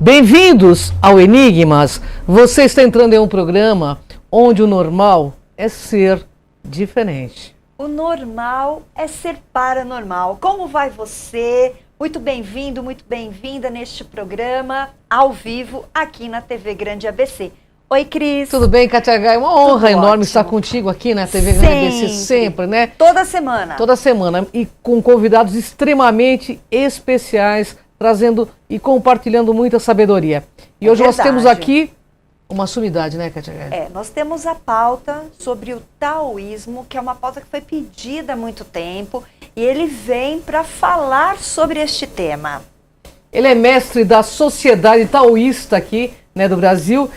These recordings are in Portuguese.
Bem-vindos ao Enigmas. Você está entrando em um programa onde o normal é ser diferente. O normal é ser paranormal. Como vai você? Muito bem-vindo, muito bem-vinda neste programa ao vivo aqui na TV Grande ABC. Oi, Cris. Tudo bem, Kátia Gai? Uma honra enorme ótimo. estar contigo aqui na TV Grande ABC sempre, né? Toda semana. Toda semana. E com convidados extremamente especiais, trazendo e compartilhando muita sabedoria. E hoje nós temos aqui uma sumidade, né, Kátia Gai? Nós temos a pauta sobre o taoísmo, que é uma pauta que foi pedida há muito tempo, e ele vem para falar sobre este tema. Ele é mestre da Sociedade Taoísta aqui, né, do Brasil.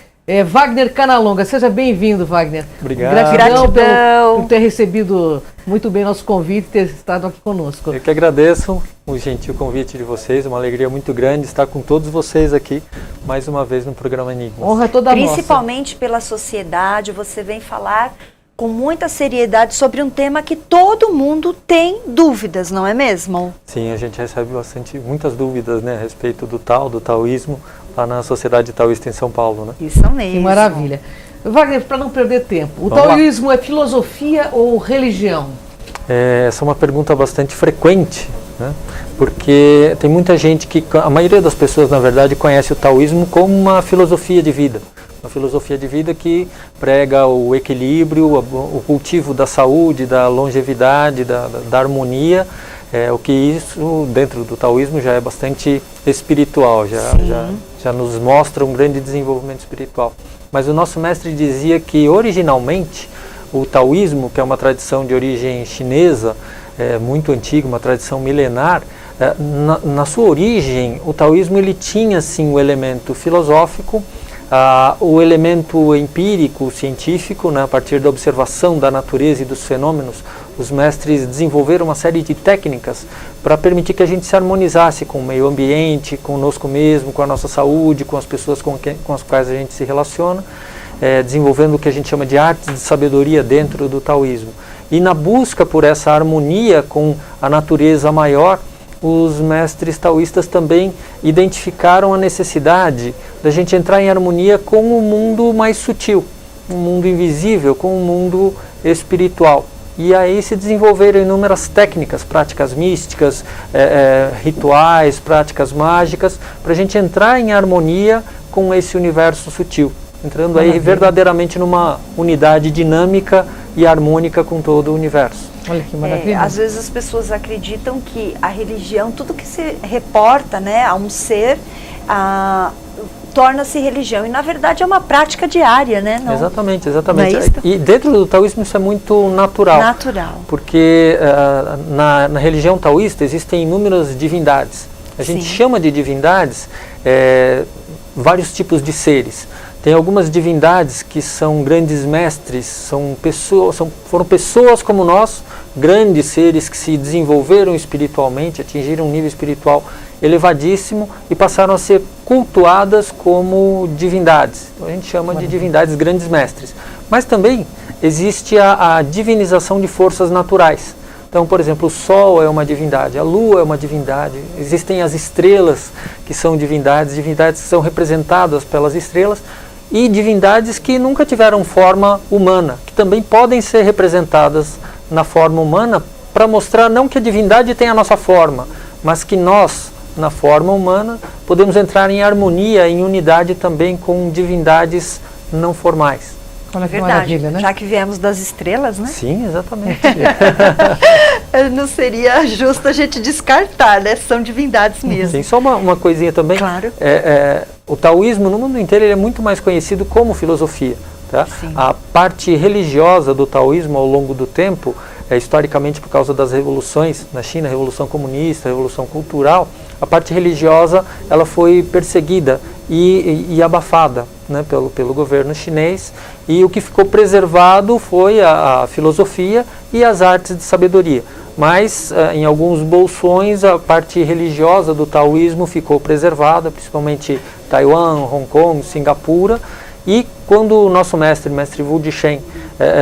Wagner Canalonga, seja bem-vindo, Wagner. Obrigado. Gratidão por ter recebido muito bem nosso convite e ter estado aqui conosco. Eu que agradeço o gentil convite de vocês, uma alegria muito grande estar com todos vocês aqui, mais uma vez no programa Enigmas. Honra toda nossa. Principalmente pela sociedade, você vem falar com muita seriedade sobre um tema que todo mundo tem dúvidas, não é mesmo? Sim, a gente recebe muitas dúvidas, né, a respeito do taoísmo, lá na Sociedade Taoísta em São Paulo, né? Isso mesmo. Que maravilha. Wagner, para não perder tempo, o Vamos taoísmo é filosofia ou religião? Essa é uma pergunta bastante frequente, né? Porque tem muita gente a maioria das pessoas, na verdade, conhece o taoísmo como uma filosofia de vida. Uma filosofia de vida que prega o equilíbrio, o cultivo da saúde, da longevidade, da harmonia. O que isso, dentro do taoísmo, já é bastante espiritual, já nos mostra um grande desenvolvimento espiritual. Mas o nosso mestre dizia que, originalmente, o taoísmo, que é uma tradição de origem chinesa, muito antiga, uma tradição milenar, na sua origem, o taoísmo ele tinha, sim, o elemento filosófico, o elemento empírico, científico, né, a partir da observação da natureza e dos fenômenos. Os mestres desenvolveram uma série de técnicas para permitir que a gente se harmonizasse com o meio ambiente, conosco mesmo, com a nossa saúde, com as pessoas com as quais a gente se relaciona, desenvolvendo o que a gente chama de artes de sabedoria dentro do taoísmo. E na busca por essa harmonia com a natureza maior, os mestres taoístas também identificaram a necessidade da gente entrar em harmonia com o mundo mais sutil, um mundo invisível, com o mundo espiritual. E aí se desenvolveram inúmeras técnicas, práticas místicas, rituais, práticas mágicas, para a gente entrar em harmonia com esse universo sutil, entrando aí verdadeiramente numa unidade dinâmica e harmônica com todo o universo. Olha que maravilha. Às vezes as pessoas acreditam que a religião, tudo que se reporta, né, a um ser, torna-se religião. E na verdade é uma prática diária, né? Não, exatamente. não é isso? E dentro do taoísmo isso é muito natural. Natural. Porque na religião taoísta existem inúmeras divindades. A gente chama de divindades vários tipos de seres. Tem algumas divindades que são grandes mestres, foram pessoas como nós, grandes seres que se desenvolveram espiritualmente, atingiram um nível espiritual elevadíssimo e passaram a ser cultuadas como divindades. Então a gente chama de divindades grandes mestres. Mas também existe a divinização de forças naturais. Então, por exemplo, o Sol é uma divindade, a Lua é uma divindade, existem as estrelas que são divindades que são representadas pelas estrelas, e divindades que nunca tiveram forma humana, que também podem ser representadas na forma humana, para mostrar não que a divindade tem a nossa forma, mas que nós, na forma humana, podemos entrar em harmonia, em unidade também com divindades não formais. Olha que Verdade, maravilha, né? Já que viemos das estrelas, né? Sim, exatamente. Não seria justo a gente descartar, né? São divindades mesmo. Sim, só uma coisinha também. Claro. O taoísmo, no mundo inteiro, ele é muito mais conhecido como filosofia. Tá? A parte religiosa do taoísmo, ao longo do tempo, historicamente por causa das revoluções na China, Revolução Comunista, Revolução Cultural, a parte religiosa ela foi perseguida e abafada, né, pelo governo chinês, e o que ficou preservado foi a filosofia e as artes de sabedoria. Mas em alguns bolsões a parte religiosa do taoísmo ficou preservada, principalmente Taiwan, Hong Kong, Singapura. E quando o nosso mestre Wu Dixien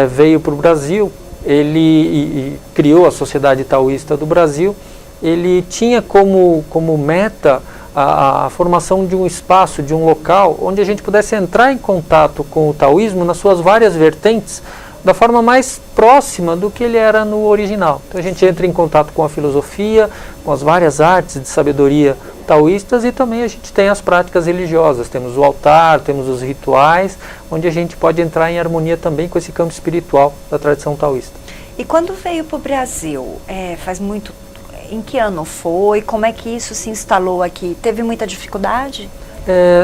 veio para o Brasil, ele criou a Sociedade Taoísta do Brasil. Ele tinha como meta a formação de um espaço, de um local, onde a gente pudesse entrar em contato com o taoísmo nas suas várias vertentes, da forma mais próxima do que ele era no original. Então a gente entra em contato com a filosofia, com as várias artes de sabedoria taoístas, e também a gente tem as práticas religiosas. Temos o altar, temos os rituais, onde a gente pode entrar em harmonia também com esse campo espiritual da tradição taoísta. E quando veio para o Brasil, faz muito... Em que ano foi? Como é que isso se instalou aqui? Teve muita dificuldade?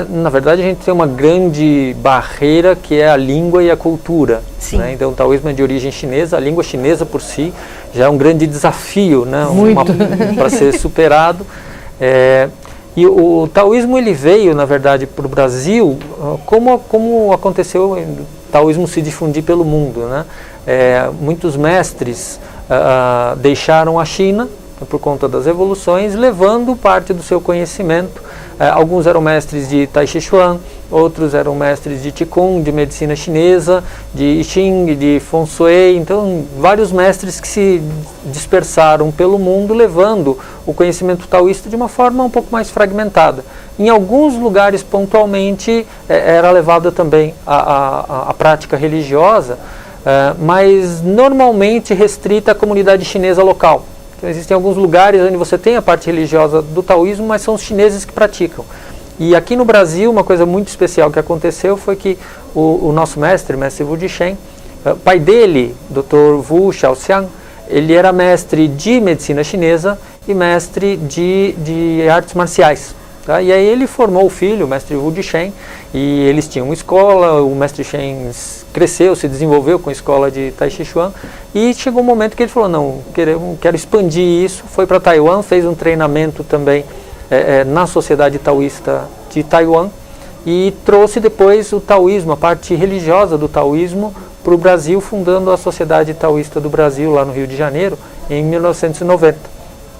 Na verdade, a gente tem uma grande barreira, que é a língua e a cultura. Né? Então, o taoísmo é de origem chinesa, a língua chinesa por si já é um grande desafio, né? Para ser superado. E o taoísmo ele veio, na verdade, para o Brasil, como aconteceu o taoísmo se difundir pelo mundo. Né? Muitos mestres deixaram a China por conta das evoluções, levando parte do seu conhecimento. Alguns eram mestres de Tai Chi Chuan, outros eram mestres de Qigong, de medicina chinesa, de I Ching, de Feng Shui. Então, vários mestres que se dispersaram pelo mundo, levando o conhecimento taoísta de uma forma um pouco mais fragmentada. Em alguns lugares, pontualmente, era levada também a prática religiosa, mas normalmente restrita à comunidade chinesa local. Então, existem alguns lugares onde você tem a parte religiosa do taoísmo, mas são os chineses que praticam. E aqui no Brasil, uma coisa muito especial que aconteceu foi que o nosso mestre Wu Dixen, pai dele, Dr. Wu Xiaoxiang, ele era mestre de medicina chinesa e mestre de artes marciais. Tá? E aí ele formou o filho, o mestre Wu Dixen, e eles tinham uma escola, o mestre Shen cresceu, se desenvolveu com a escola de Tai Chi Chuan, e chegou um momento que ele falou, não, quero expandir isso, foi para Taiwan, fez um treinamento também na Sociedade Taoísta de Taiwan, e trouxe depois o taoísmo, a parte religiosa do taoísmo, para o Brasil, fundando a Sociedade Taoísta do Brasil, lá no Rio de Janeiro, em 1990.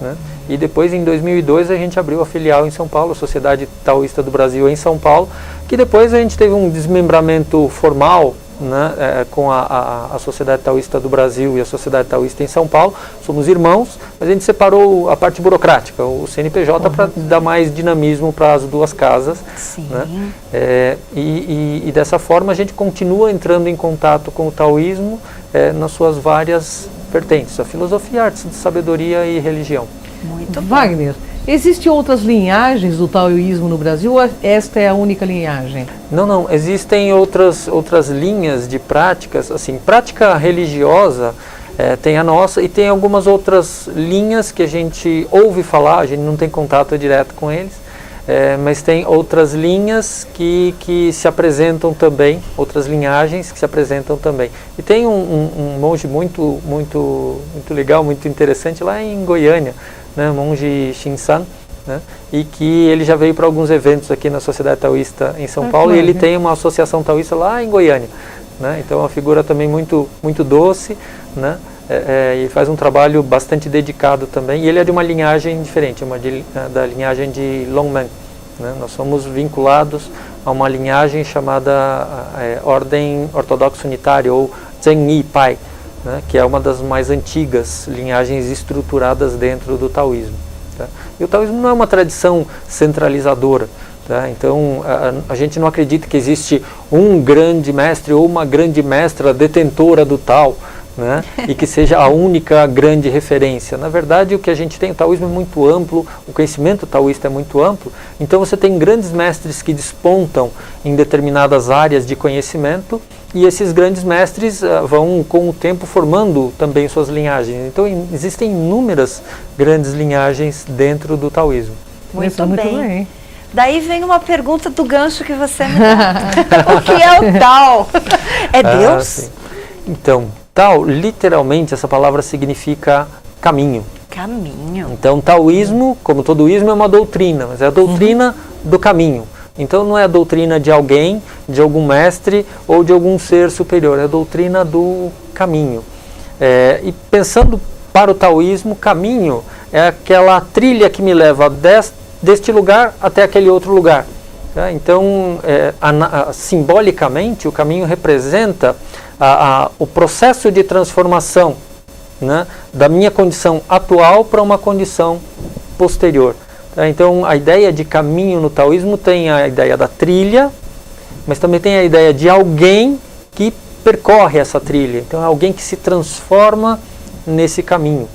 Né? E depois, em 2002, a gente abriu a filial em São Paulo, a Sociedade Taoísta do Brasil em São Paulo, que depois a gente teve um desmembramento formal, né, com a Sociedade Taoísta do Brasil e a Sociedade Taoísta em São Paulo. Somos irmãos, mas a gente separou a parte burocrática, o CNPJ, para dar mais dinamismo para as duas casas. Sim. Né? E dessa forma a gente continua entrando em contato com o taoísmo nas suas várias vertentes, a filosofia, artes de sabedoria e religião. Muito bom. Wagner, existem outras linhagens do taoísmo no Brasil ou esta é a única linhagem? Não, existem outras linhas de práticas, assim, prática religiosa tem a nossa e tem algumas outras linhas que a gente ouve falar, a gente não tem contato direto com eles, mas tem outras linhas que se apresentam também, outras linhagens que se apresentam também. E tem um monge muito legal, muito interessante lá em Goiânia, né, monge Shinsan, né, e que ele já veio para alguns eventos aqui na Sociedade Taoísta em São Paulo, e ele tem uma associação taoísta lá em Goiânia. Né, então é uma figura também muito doce, né, e faz um trabalho bastante dedicado também, e ele é de uma linhagem diferente, da linhagem de Longmen. Né, nós somos vinculados a uma linhagem chamada Ordem Ortodoxa Unitária, ou Zhenyi Pai, né, que é uma das mais antigas linhagens estruturadas dentro do taoísmo. Tá? E o taoísmo não é uma tradição centralizadora. Tá? Então, a gente não acredita que existe um grande mestre ou uma grande mestra detentora do Tao, né, e que seja a única grande referência. Na verdade, o que a gente tem, o taoísmo é muito amplo, o conhecimento taoísta é muito amplo, então você tem grandes mestres que despontam em determinadas áreas de conhecimento, e esses grandes mestres vão, com o tempo, formando também suas linhagens. Então, existem inúmeras grandes linhagens dentro do taoísmo. Muito bem. Daí vem uma pergunta do gancho que você me dá. O que é o Tao? É Deus? Sim. Então, Tao, literalmente, essa palavra significa caminho. Caminho. Então, taoísmo, como todo ismo, é uma doutrina, mas é a doutrina do caminho. Então, não é a doutrina de alguém, de algum mestre ou de algum ser superior, é a doutrina do caminho. E pensando para o taoísmo, caminho é aquela trilha que me leva deste lugar até aquele outro lugar. Tá? Então, simbolicamente, o caminho representa o processo de transformação, né, da minha condição atual para uma condição posterior. Então, a ideia de caminho no taoísmo tem a ideia da trilha, mas também tem a ideia de alguém que percorre essa trilha. Então, é alguém que se transforma nesse caminho.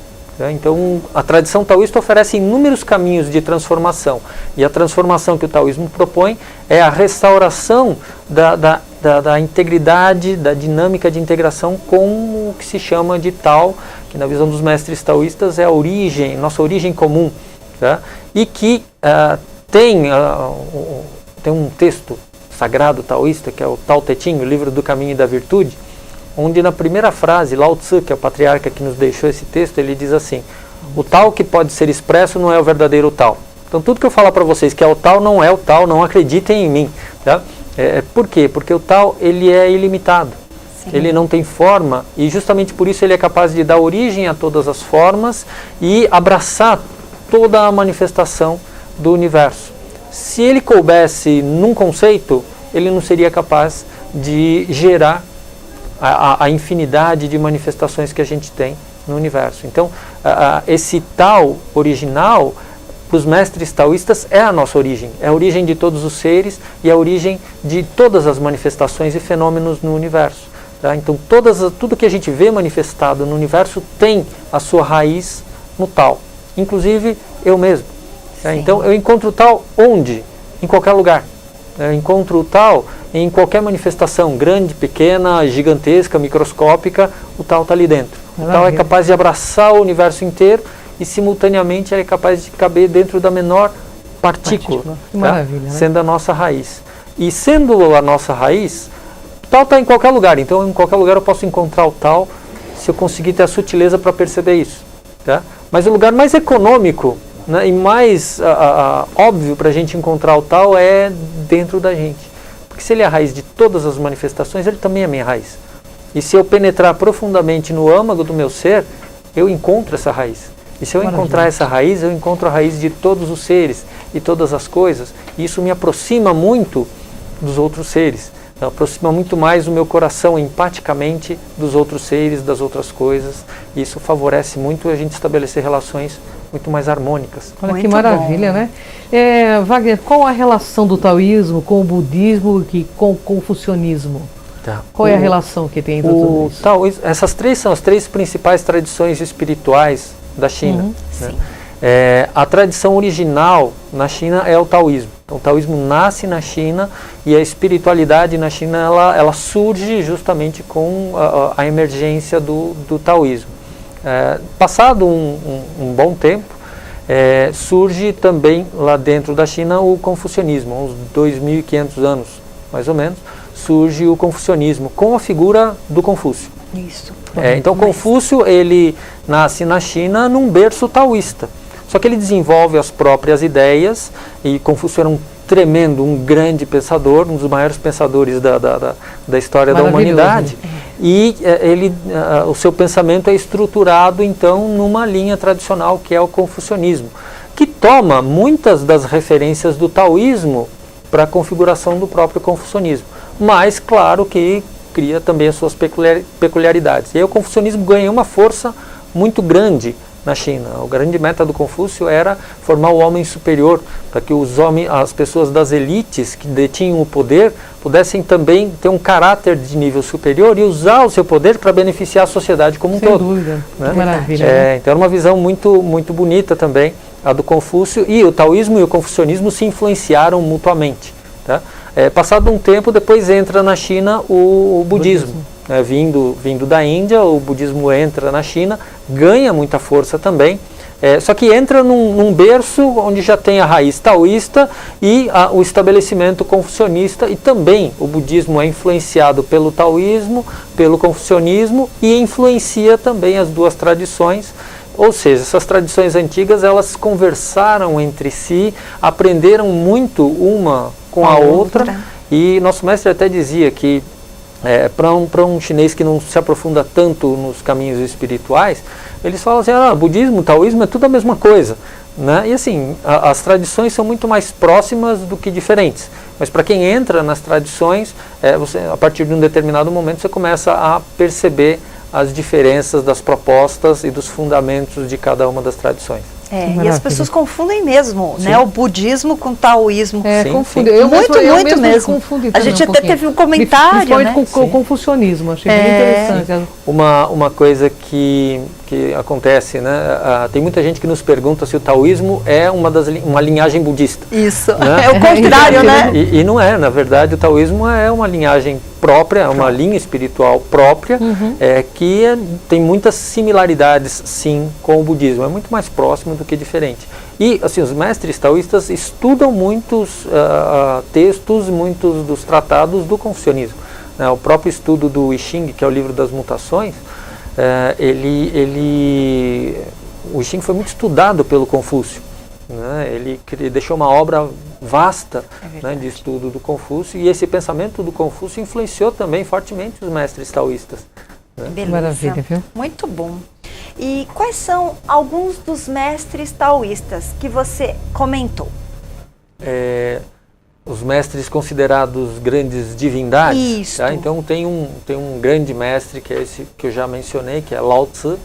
Então, a tradição taoísta oferece inúmeros caminhos de transformação. E a transformação que o taoísmo propõe é a restauração da integridade, da dinâmica de integração com o que se chama de Tao, que na visão dos mestres taoístas é a origem, nossa origem comum. Tá? E que tem um texto sagrado taoísta, que é o Tao Te Ching, o livro do caminho e da virtude, onde na primeira frase, Lao Tzu, que é o patriarca que nos deixou esse texto, ele diz assim: o Tao que pode ser expresso não é o verdadeiro Tao. Então tudo que eu falar para vocês que é o Tao, não é o Tao, não acreditem em mim. Tá? Por quê? Porque o Tao, ele é ilimitado. Sim. Ele não tem forma, e justamente por isso ele é capaz de dar origem a todas as formas e abraçar toda a manifestação do universo. Se ele coubesse num conceito, ele não seria capaz de gerar a infinidade de manifestações que a gente tem no universo. Então, esse Tao original, para os mestres taoístas, é a nossa origem. É a origem de todos os seres e a origem de todas as manifestações e fenômenos no universo. Tá? Então, tudo que a gente vê manifestado no universo tem a sua raiz no Tao. Inclusive, eu mesmo. Tá? Então, eu encontro o Tao onde? Em qualquer lugar. Eu encontro o Tao em qualquer manifestação, grande, pequena, gigantesca, microscópica, o Tao está ali dentro. O Tao é capaz de abraçar o universo inteiro e, simultaneamente, ele é capaz de caber dentro da menor partícula. Que maravilha, né? Sendo a nossa raiz. E sendo a nossa raiz, o Tao está em qualquer lugar. Então, em qualquer lugar eu posso encontrar o Tao se eu conseguir ter a sutileza para perceber isso. Tá? Mas o lugar mais econômico, né, e mais óbvio para a gente encontrar o Tao é dentro da gente. Porque se ele é a raiz de todas as manifestações, ele também é a minha raiz. E se eu penetrar profundamente no âmago do meu ser, eu encontro essa raiz. E se eu encontrar essa raiz, eu encontro a raiz de todos os seres e todas as coisas. E isso me aproxima muito dos outros seres. Aproxima muito mais o meu coração empaticamente dos outros seres, das outras coisas. E isso favorece muito a gente estabelecer relações muito mais harmônicas. Olha muito que maravilha, bom, né? Wagner, qual a relação do taoísmo com o budismo e com o confucionismo? Tá. Qual é a relação que tem entre tudo isso? Taoísmo, essas três são as três principais tradições espirituais da China. Né? A tradição original na China é o taoísmo. Então, o taoísmo nasce na China e a espiritualidade na China ela surge justamente com a emergência do taoísmo. Passado um bom tempo, surge também lá dentro da China o confucionismo. Há uns 2.500 anos, mais ou menos, surge o confucionismo com a figura do Confúcio. Isso. Então, Confúcio, ele nasce na China num berço taoísta. Só que ele desenvolve as próprias ideias, e Confúcio era um tremendo, um grande pensador, um dos maiores pensadores da história da humanidade. E o seu pensamento é estruturado, então, numa linha tradicional, que é o confucionismo, que toma muitas das referências do taoísmo para a configuração do próprio confucionismo. Mas, claro, que cria também as suas peculiaridades. E aí o confucionismo ganha uma força muito grande na China. A grande meta do Confúcio era formar o homem superior, para que as pessoas das elites que detinham o poder pudessem também ter um caráter de nível superior e usar o seu poder para beneficiar a sociedade como um todo. Sem dúvida, né? Maravilha. Né? Então era uma visão muito, muito bonita também, a do Confúcio, e o taoísmo e o confucionismo se influenciaram mutuamente. Tá? Passado um tempo, depois entra na China o budismo. Vindo da Índia, o budismo entra na China, ganha muita força também, só que entra num berço onde já tem a raiz taoísta e o estabelecimento confucionista, e também o budismo é influenciado pelo taoísmo, pelo confucionismo, e influencia também as duas tradições. Ou seja, essas tradições antigas, elas conversaram entre si, aprenderam muito uma com a outra, e nosso mestre até dizia que para um chinês que não se aprofunda tanto nos caminhos espirituais, eles falam assim, budismo, taoísmo é tudo a mesma coisa. Né? E assim, as tradições são muito mais próximas do que diferentes. Mas para quem entra nas tradições, a partir de um determinado momento, você começa a perceber as diferenças das propostas e dos fundamentos de cada uma das tradições. E as pessoas confundem mesmo, né? O budismo com o taoísmo. Confundem. Eu muito mesmo. Confundi a gente até teve um comentário, principalmente com o confucionismo, achei bem interessante. Uma coisa que acontece, né? Tem muita gente que nos pergunta se o taoísmo é uma linhagem budista. Isso, né? É o contrário, né? E não é, na verdade o taoísmo é uma linhagem própria, uma linha espiritual própria, que tem muitas similaridades, sim, com o budismo. É muito mais próximo do que diferente. E, assim, os mestres taoístas estudam muitos textos, muitos dos tratados do confucionismo. O próprio estudo do I Ching, que é o livro das mutações, o I Ching foi muito estudado pelo Confúcio. Né? Ele deixou uma obra vasta, né, de estudo do Confúcio, e esse pensamento do Confúcio influenciou também fortemente os mestres taoístas. Né? Beleza. Maravilha, viu? Muito bom. E quais são alguns dos mestres taoístas que você comentou? Os mestres considerados grandes divindades. Isso. Tá? Então tem um grande mestre, que é esse que eu já mencionei, que é Lao Tzu.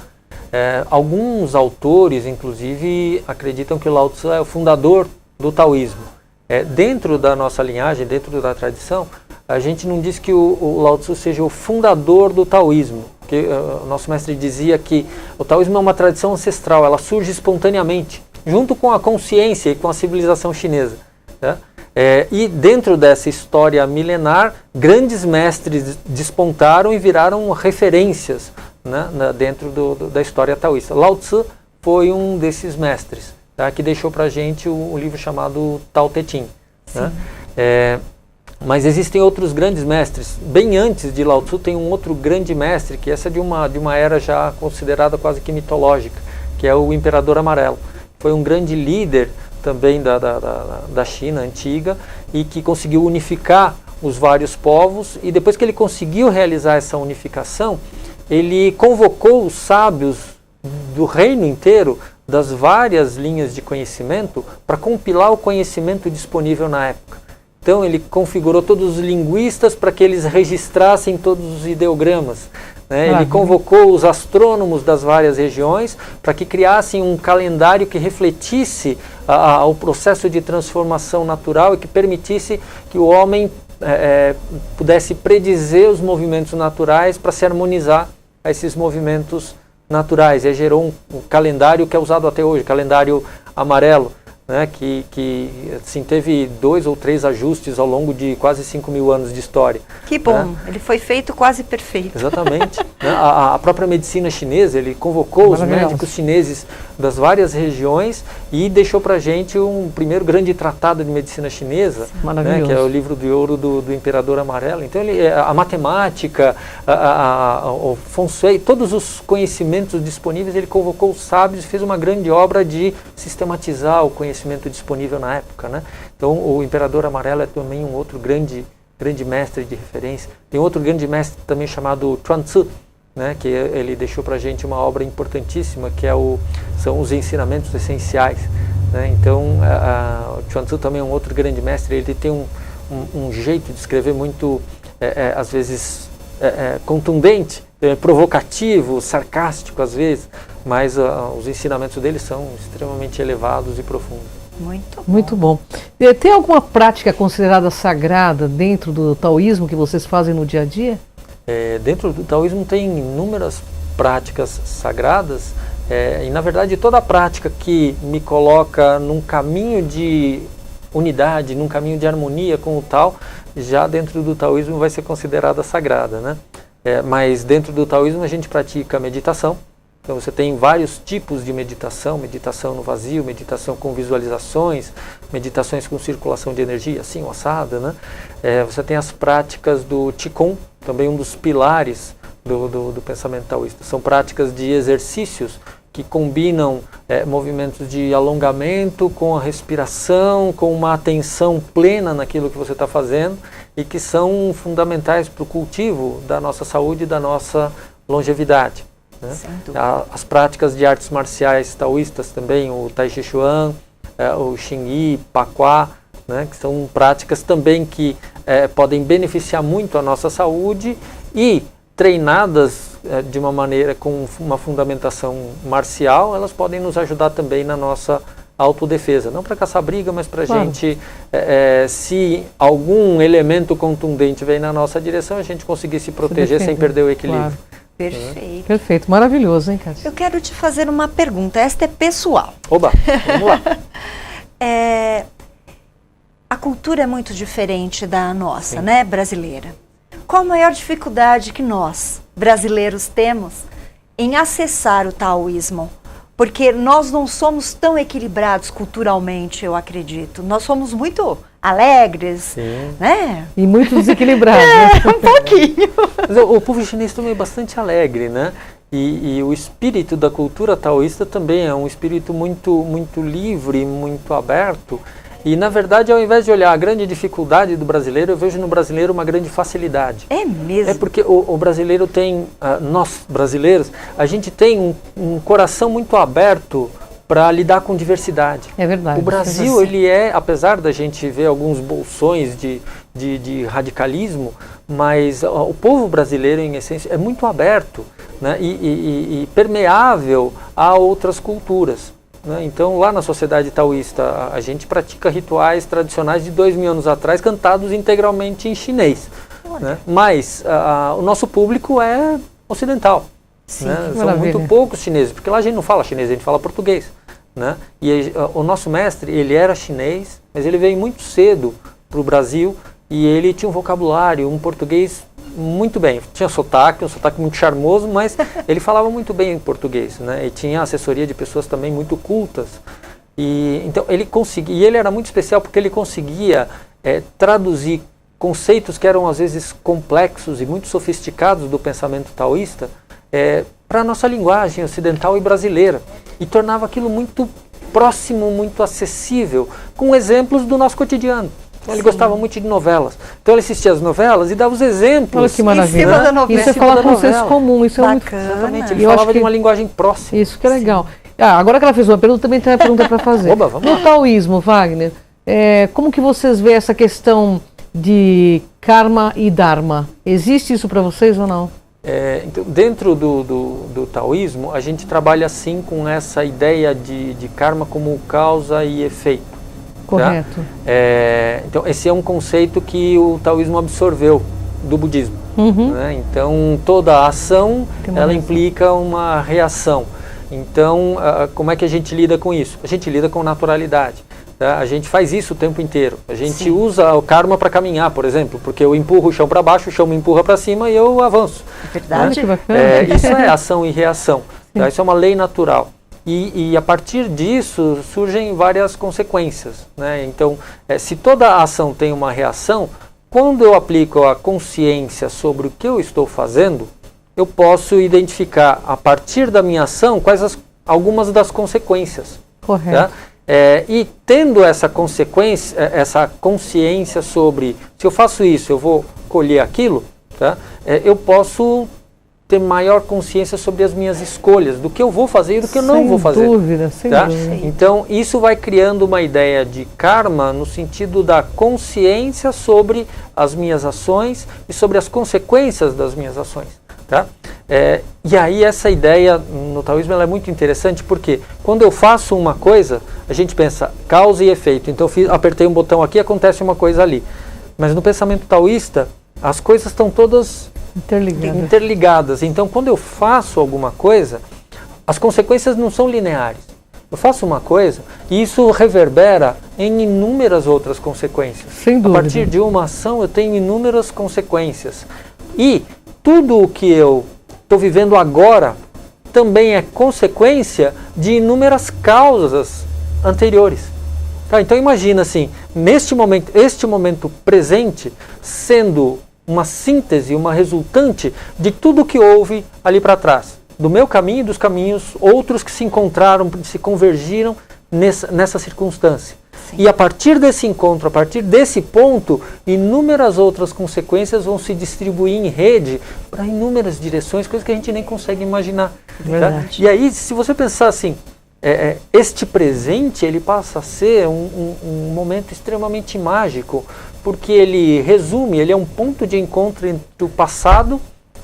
Alguns autores, inclusive, acreditam que Lao Tzu é o fundador do taoísmo. Dentro da nossa linhagem, dentro da tradição, a gente não diz que o Lao Tzu seja o fundador do taoísmo. Porque o nosso mestre dizia que o taoísmo é uma tradição ancestral, ela surge espontaneamente, junto com a consciência e com a civilização chinesa. Tá? E dentro dessa história milenar, grandes mestres despontaram e viraram referências, né, dentro da história taoísta. Lao Tzu foi um desses mestres, tá, que deixou para a gente o livro chamado Tao Te Ching. Né? Mas existem outros grandes mestres. Bem antes de Lao Tzu tem um outro grande mestre, que essa é de uma era já considerada quase que mitológica, que é o Imperador Amarelo. Foi um grande líder também da China antiga e que conseguiu unificar os vários povos, e depois que ele conseguiu realizar essa unificação, ele convocou os sábios do reino inteiro, das várias linhas de conhecimento, para compilar o conhecimento disponível na época. Então ele configurou todos os linguistas para que eles registrassem todos os ideogramas. Né? Ele convocou os astrônomos das várias regiões para que criassem um calendário que refletisse o processo de transformação natural e que permitisse que o homem pudesse predizer os movimentos naturais para se harmonizar a esses movimentos naturais. E gerou um calendário que é usado até hoje, calendário amarelo, né, que assim, teve 2 ou 3 ajustes ao longo de quase 5.000 anos de história. Que bom, né? Ele foi feito quase perfeito. Exatamente. Né? A própria medicina chinesa, ele convocou os médicos chineses das várias regiões e deixou para a gente um primeiro grande tratado de medicina chinesa, né, que é o livro de ouro do Imperador Amarelo. Então a matemática, o feng shui, todos os conhecimentos disponíveis, ele convocou os sábios e fez uma grande obra de sistematizar o conhecimento disponível na época. Né? Então o Imperador Amarelo é também um outro grande mestre de referência. Tem outro grande mestre também chamado Chuang Tzu, né, que ele deixou para a gente uma obra importantíssima, que são os ensinamentos essenciais. Né? Então, o Chuang Tzu também é um outro grande mestre. Ele tem um jeito de escrever muito, às vezes, contundente, provocativo, sarcástico às vezes, mas os ensinamentos dele são extremamente elevados e profundos. Muito bom. Tem alguma prática considerada sagrada dentro do taoísmo que vocês fazem no dia a dia? Dentro do taoísmo tem inúmeras práticas sagradas, e na verdade toda a prática que me coloca num caminho de unidade, num caminho de harmonia com o Tao, já dentro do taoísmo vai ser considerada sagrada, né? Mas dentro do taoísmo a gente pratica meditação. Então você tem vários tipos de meditação, meditação no vazio, meditação com visualizações, meditações com circulação de energia, assim, assada, né? Você tem as práticas do Qigong, também um dos pilares do pensamento taoísta. São práticas de exercícios que combinam movimentos de alongamento com a respiração, com uma atenção plena naquilo que você está fazendo e que são fundamentais para o cultivo da nossa saúde e da nossa longevidade. Né? As práticas de artes marciais taoístas também, o Tai Chi Chuan, o Xing Yi, Pakua, né? Que são práticas também que podem beneficiar muito a nossa saúde e treinadas de uma maneira com uma fundamentação marcial, elas podem nos ajudar também na nossa autodefesa. Não para caçar briga, mas para a gente, se algum elemento contundente vem na nossa direção, a gente conseguir se proteger sem perder o equilíbrio. Claro. Perfeito. Perfeito, maravilhoso, hein, Kátia? Eu quero te fazer uma pergunta, esta é pessoal. Oba, vamos lá. A cultura é muito diferente da nossa, né, brasileira. Qual a maior dificuldade que nós, brasileiros, temos em acessar o taoísmo? Porque nós não somos tão equilibrados culturalmente, eu acredito. Nós somos muito alegres, né? E muito desequilibrados. Um pouquinho. Mas o povo chinês também é bastante alegre, né? E o espírito da cultura taoísta também é um espírito muito livre, muito aberto. E, na verdade, ao invés de olhar a grande dificuldade do brasileiro, eu vejo no brasileiro uma grande facilidade. É mesmo? É porque o brasileiro tem, nós brasileiros, a gente tem um coração muito aberto para lidar com diversidade. É verdade. O Brasil, ele apesar da gente ver alguns bolsões de radicalismo, mas o povo brasileiro, em essência, é muito aberto, né, e permeável a outras culturas. Então, lá na sociedade taoísta, a gente pratica rituais tradicionais de 2000 anos atrás, cantados integralmente em chinês. Né? Mas o nosso público é ocidental. Sim, né? São muito poucos chineses, porque lá a gente não fala chinês, a gente fala português. Né? E o nosso mestre, ele era chinês, mas ele veio muito cedo para o Brasil e ele tinha um vocabulário, um português muito bem. Tinha um sotaque muito charmoso, mas ele falava muito bem em português, né? E tinha assessoria de pessoas também muito cultas. E então ele conseguia, e ele era muito especial porque ele conseguia traduzir conceitos que eram às vezes complexos e muito sofisticados do pensamento taoísta para a nossa linguagem ocidental e brasileira, e tornava aquilo muito próximo, muito acessível, com exemplos do nosso cotidiano. Então, ele gostava muito de novelas. Então ele assistia as novelas e dava os exemplos. Olha que maravilha. Em cima da novela. Isso é falar com o senso comum. Isso é muito... Exatamente. Ele falava de uma linguagem próxima. Isso que é legal. Agora que ela fez uma pergunta, também tem uma pergunta para fazer. Oba, vamos lá. No taoísmo, Wagner, como que vocês veem essa questão de karma e dharma? Existe isso para vocês ou não? Então, dentro do taoísmo, a gente trabalha assim com essa ideia de karma como causa e efeito. Correto. Tá? Então, esse é um conceito que o taoísmo absorveu do budismo. Né? Então, toda ação, ela implica uma reação. Então, como é que a gente lida com isso? A gente lida com naturalidade. Tá? A gente faz isso o tempo inteiro. A gente usa o karma para caminhar, por exemplo, porque eu empurro o chão para baixo, o chão me empurra para cima e eu avanço. É verdade. Né? Que bacana. Isso é ação e reação. Tá? Isso é uma lei natural. E a partir disso surgem várias consequências. Né? Então, se toda ação tem uma reação, quando eu aplico a consciência sobre o que eu estou fazendo, eu posso identificar, a partir da minha ação, quais algumas das consequências. Correto. Tá? E tendo essa consequência, essa consciência sobre, se eu faço isso, eu vou colher aquilo, tá? Eu posso ter maior consciência sobre as minhas escolhas, do que eu vou fazer e do que eu não vou fazer. Sem dúvida. Então, isso vai criando uma ideia de karma no sentido da consciência sobre as minhas ações e sobre as consequências das minhas ações. Tá? E aí essa ideia no taoísmo ela é muito interessante, porque quando eu faço uma coisa, a gente pensa causa e efeito. Então apertei um botão aqui, acontece uma coisa ali. Mas no pensamento taoísta, as coisas estão todas interligadas. Então, quando eu faço alguma coisa, as consequências não são lineares. Eu faço uma coisa e isso reverbera em inúmeras outras consequências. Sem dúvida. A partir de uma ação, eu tenho inúmeras consequências. E tudo o que eu estou vivendo agora também é consequência de inúmeras causas anteriores. Tá? Então, imagina assim, este momento presente sendo uma síntese, uma resultante de tudo que houve ali para trás, do meu caminho e dos caminhos outros que se encontraram, se convergiram nessa circunstância. Sim. E a partir desse encontro, a partir desse ponto, inúmeras outras consequências vão se distribuir em rede para inúmeras direções, coisas que a gente nem consegue imaginar. Tá? E aí, se você pensar assim, este presente ele passa a ser um momento extremamente mágico, porque ele resume, ele é um ponto de encontro entre o passado,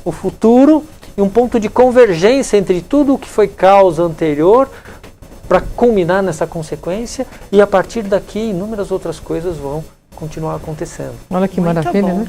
o futuro e um ponto de convergência entre tudo o que foi causa anterior para culminar nessa consequência, e a partir daqui inúmeras outras coisas vão continuar acontecendo. Olha que Muito maravilha, bom. né?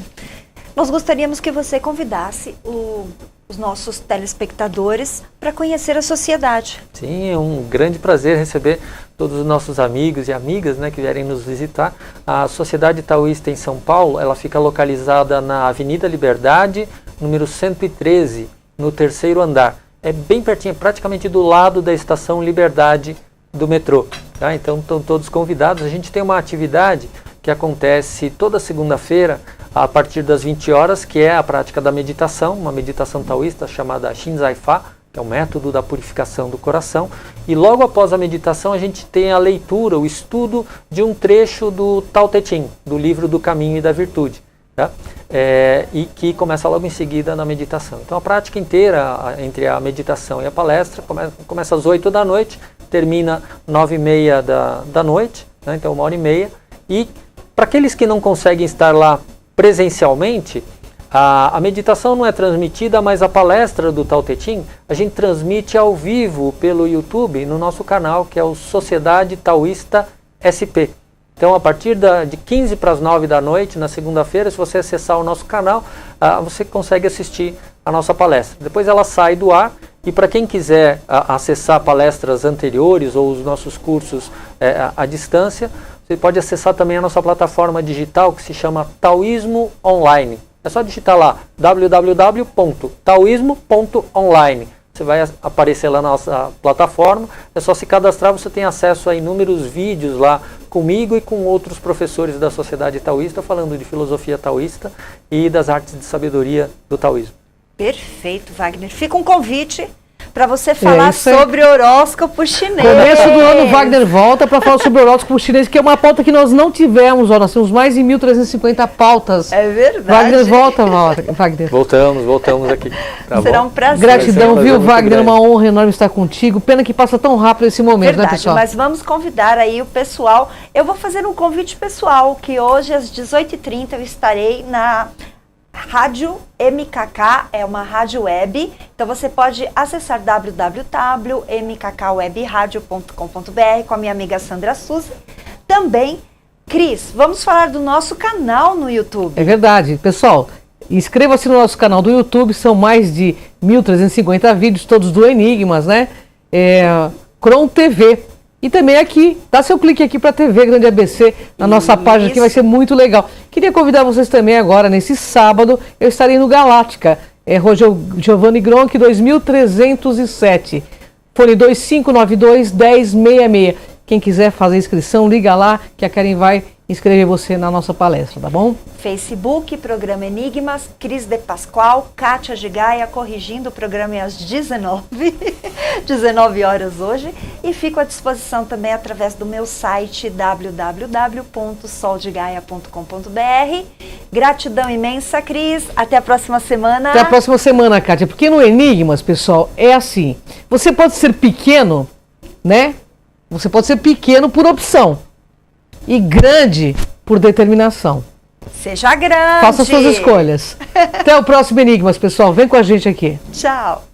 Nós gostaríamos que você convidasse os nossos telespectadores para conhecer a sociedade. Sim, é um grande prazer receber todos os nossos amigos e amigas, né, que vierem nos visitar. A Sociedade Taoísta em São Paulo, ela fica localizada na Avenida Liberdade, número 113, no 3º andar. É bem pertinho, praticamente do lado da Estação Liberdade do metrô. Tá? Então estão todos convidados. A gente tem uma atividade que acontece toda segunda-feira, a partir das 20 horas, que é a prática da meditação, uma meditação taoísta chamada Shinzai Fa, que é o método da purificação do coração. E logo após a meditação a gente tem a leitura, o estudo de um trecho do Tao Te Ching, do livro do Caminho e da Virtude. Tá? E que começa logo em seguida na meditação. Então a prática inteira, entre a meditação e a palestra, começa às 8 da noite, termina 9h30 da noite, né? Então 1h30. E para aqueles que não conseguem estar lá presencialmente, a meditação não é transmitida, mas a palestra do Tao Te Ching a gente transmite ao vivo pelo YouTube no nosso canal, que é o Sociedade Taoísta SP. Então, a partir de 15 para as 9 da noite, na segunda-feira, se você acessar o nosso canal, você consegue assistir a nossa palestra. Depois ela sai do ar, e para quem quiser acessar palestras anteriores ou os nossos cursos à distância, você pode acessar também a nossa plataforma digital, que se chama Taoísmo Online. É só digitar lá, www.taoismo.online. Você vai aparecer lá na nossa plataforma, é só se cadastrar, você tem acesso a inúmeros vídeos lá comigo e com outros professores da Sociedade Taoísta, falando de filosofia taoísta e das artes de sabedoria do taoísmo. Perfeito, Wagner. Fica um convite para você falar sobre horóscopo chinês. Começo do ano, Wagner volta para falar sobre horóscopo chinês, que é uma pauta que nós não tivemos. Nós temos mais de 1.350 pautas. É verdade. Wagner volta, Wagner. Voltamos aqui. Tá Será bom? um prazer. Gratidão, viu, Wagner? Grande. Uma honra enorme estar contigo. Pena que passa tão rápido esse momento, Verdade, né, pessoal? mas vamos convidar aí o pessoal. Eu vou fazer um convite pessoal, que hoje às 18h30 eu estarei na Rádio MKK, é uma rádio web, então você pode acessar www.mkkwebradio.com.br com a minha amiga Sandra Suzy. Também, Cris, vamos falar do nosso canal no YouTube. É verdade. Pessoal, inscreva-se no nosso canal do YouTube, são mais de 1.350 vídeos, todos do Enigmas, né? Cron TV. E também aqui, dá seu clique aqui para TV Grande ABC, na nossa página, que vai ser muito legal. Queria convidar vocês também agora, nesse sábado, eu estarei no Galáctica, Giovanni Gronk 2307, fone 2592-1066. Quem quiser fazer inscrição, liga lá, que a Karen vai inscrever você na nossa palestra, tá bom? Facebook, programa Enigmas, Cris de Pascoal, Kátia Gigaia, corrigindo o programa às 19 horas hoje. E fico à disposição também através do meu site www.soldegaia.com.br. Gratidão imensa, Cris. Até a próxima semana. Até a próxima semana, Kátia. Porque no Enigmas, pessoal, é assim. Você pode ser pequeno, né? Você pode ser pequeno por opção e grande por determinação. Seja grande. Faça suas escolhas. Até o próximo Enigmas, pessoal. Vem com a gente aqui. Tchau.